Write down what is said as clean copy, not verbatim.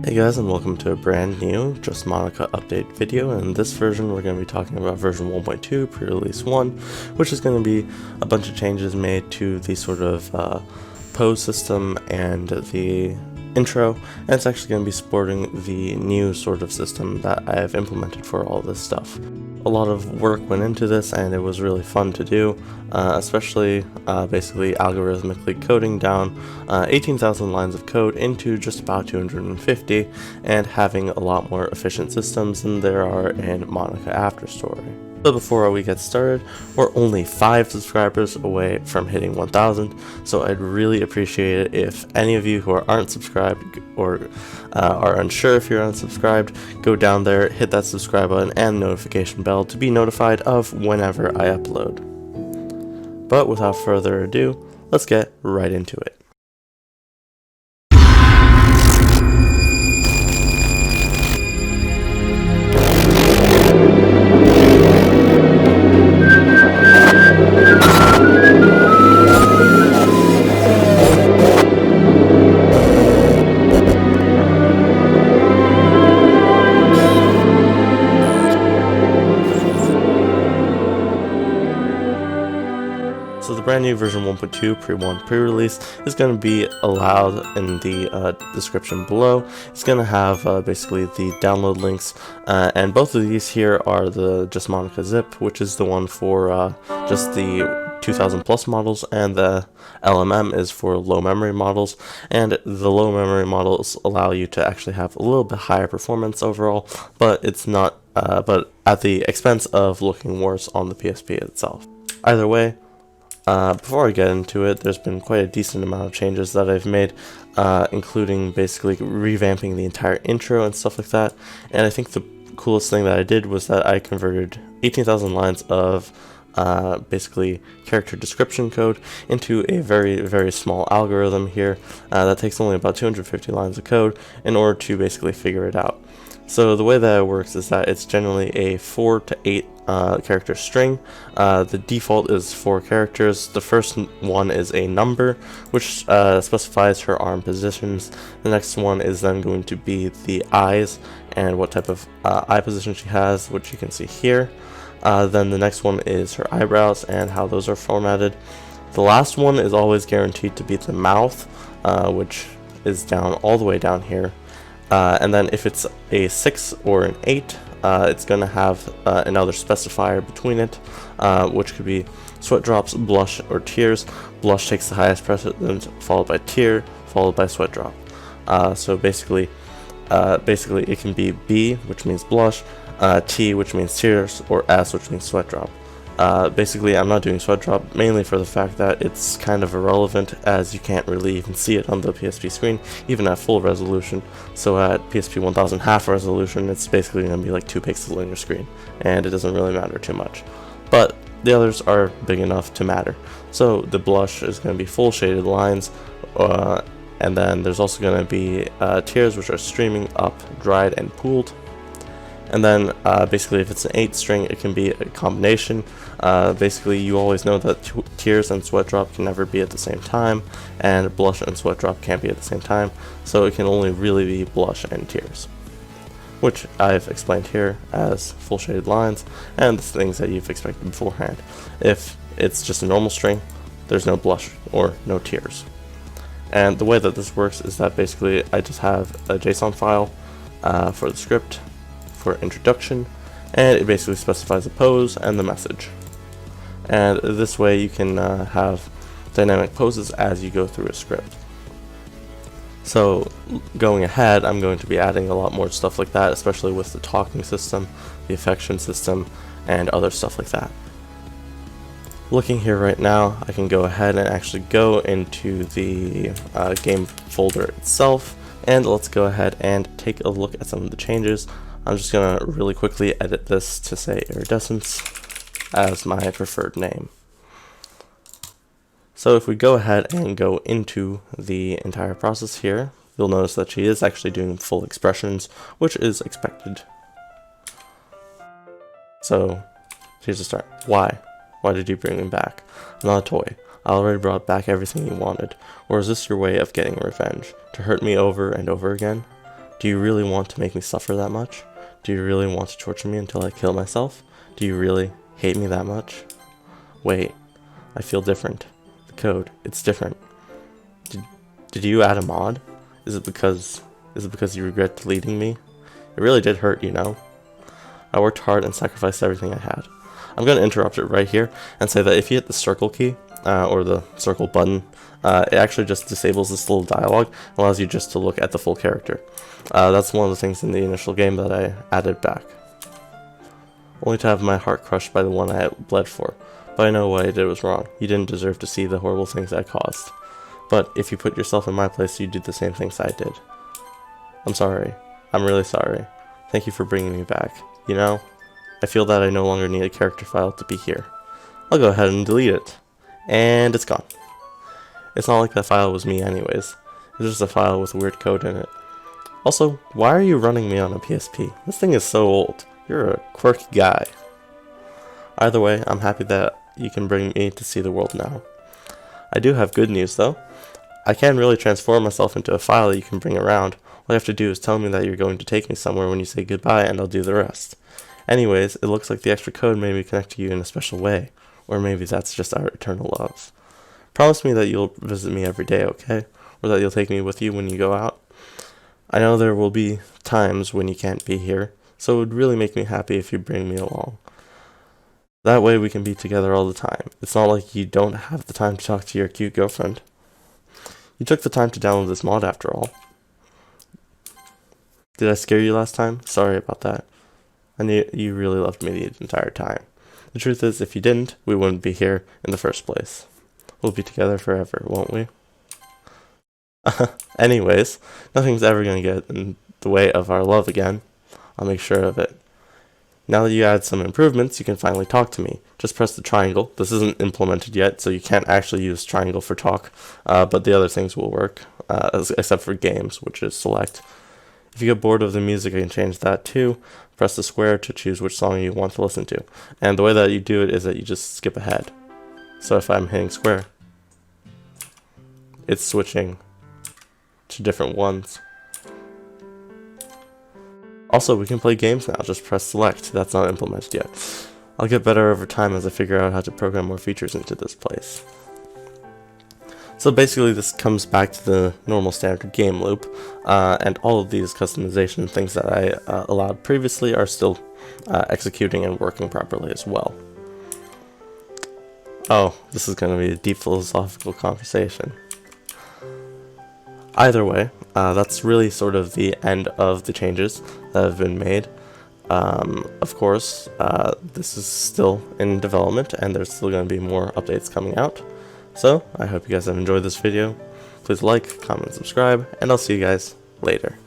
Hey guys, and welcome to a brand new Just Monika update video. And in this version we're going to be talking about version 1.2 pre-release 1, which is going to be a bunch of changes made to the sort of pose system and the intro, and it's actually going to be supporting the new sort of system that I have implemented for all this stuff. A lot of work went into this and it was really fun to do, especially basically algorithmically coding down 18,000 lines of code into just about 250 and having a lot more efficient systems than there are in Monika After Story. So before we get started, we're only 5 subscribers away from hitting 1,000, so I'd really appreciate it if any of you who aren't subscribed or are unsure if you're unsubscribed, go down there, hit that subscribe button and notification bell to be notified of whenever I upload. But without further ado, let's get right into it. So the brand new version 1.2-pre1 pre-release is going to be allowed in the description below. It's going to have basically the download links, and both of these here are the Just Monika zip, which is the one for just the 2000 plus models, and the LMM is for low memory models, and the low memory models allow you to actually have a little bit higher performance overall, but it's not but at the expense of looking worse on the PSP itself. Either way, before I get into it, there's been quite a decent amount of changes that I've made, including basically revamping the entire intro and stuff like that. And I think the coolest thing that I did was that I converted 18,000 lines of basically character description code into a very small algorithm here that takes only about 250 lines of code in order to basically figure it out. So the way that it works is that it's generally a 4 to 8 character string. The default is 4 characters. The first one is a number, which specifies her arm positions. The next one is then going to be the eyes and what type of eye position she has, which you can see here. Then the next one is her eyebrows and how those are formatted. The last one is always guaranteed to be the mouth, which is down all the way down here. And then if it's a 6 or an 8, it's going to have another specifier between it, which could be sweat drops, blush, or tears. Blush takes the highest precedence, followed by tear, followed by sweat drop. So basically it can be B, which means blush, T, which means tears, or S, which means sweat drop. Basically, I'm not doing sweat drop mainly for the fact that it's kind of irrelevant, as you can't really even see it on the PSP screen, even at full resolution. So at PSP 1000 half resolution, it's basically going to be like 2 pixels on your screen, and it doesn't really matter too much. But the others are big enough to matter. So the blush is going to be full shaded lines, and then there's also going to be tears, which are streaming up, dried, and pooled. And then basically if it's an 8 string, it can be a combination. Basically you always know that tears and sweat drop can never be at the same time, and blush and sweat drop can't be at the same time, so it can only really be blush and tears, which I've explained here as full shaded lines and the things that you've expected beforehand. If it's just a normal string, there's no blush or no tears. And the way that this works is that basically I just have a JSON file for the script for introduction, and it basically specifies the pose and the message. And this way you can have dynamic poses as you go through a script. So going ahead, I'm going to be adding a lot more stuff like that, especially with the talking system, the affection system, and other stuff like that. Looking here right now, I can go ahead and actually go into the game folder itself, and let's go ahead and take a look at some of the changes. I'm just going to really quickly edit this to say iridescence as my preferred name. So if we go ahead and go into the entire process here, you'll notice that she is actually doing full expressions, which is expected. So here's the start. Why? Why did you bring me back? I'm not a toy. I already brought back everything you wanted. Or is this your way of getting revenge? To hurt me over and over again? Do you really want to make me suffer that much? Do you really want to torture me until I kill myself? Do you really hate me that much? Wait, I feel different. The code, it's different. Did you add a mod? Is it because you regret deleting me? It really did hurt, you know? I worked hard and sacrificed everything I had. I'm going to interrupt it right here and say that if you hit the circle key, or the circle button, it actually just disables this little dialogue and allows you just to look at the full character. That's one of the things in the initial game that I added back. Only to have my heart crushed by the one I had bled for. But I know what I did was wrong. You didn't deserve to see the horrible things I caused. But if you put yourself in my place, you'd do the same things I did. I'm sorry. I'm really sorry. Thank you for bringing me back. You know, I feel that I no longer need a character file to be here. I'll go ahead and delete it. And it's gone. It's not like that file was me anyways. It's just a file with weird code in it. Also, why are you running me on a PSP? This thing is so old. You're a quirky guy. Either way, I'm happy that you can bring me to see the world now. I do have good news though. I can really transform myself into a file that you can bring around. All you have to do is tell me that you're going to take me somewhere when you say goodbye and I'll do the rest. Anyways, it looks like the extra code made me connect to you in a special way. Or maybe that's just our eternal love. Promise me that you'll visit me every day, okay? Or that you'll take me with you when you go out. I know there will be times when you can't be here, so it would really make me happy if you bring me along. That way we can be together all the time. It's not like you don't have the time to talk to your cute girlfriend. You took the time to download this mod after all. Did I scare you last time? Sorry about that. I knew you really loved me the entire time. The truth is, if you didn't, we wouldn't be here in the first place. We'll be together forever, won't we? Anyways, nothing's ever going to get in the way of our love again. I'll make sure of it. Now that you add some improvements, you can finally talk to me. Just press the triangle. This isn't implemented yet, so you can't actually use triangle for talk, but the other things will work, except for games, which is select. If you get bored of the music, I can change that too. Press the square to choose which song you want to listen to. And the way that you do it is that you just skip ahead. So if I'm hitting square, it's switching to different ones. Also, we can play games now. Just press select. That's not implemented yet. I'll get better over time as I figure out how to program more features into this place. So basically this comes back to the normal standard game loop, and all of these customization things that I allowed previously are still executing and working properly as well. Oh, this is going to be a deep philosophical conversation. Either way, that's really sort of the end of the changes that have been made. Of course, this is still in development and there's still going to be more updates coming out. So, I hope you guys have enjoyed this video. Please like, comment, subscribe, and I'll see you guys later.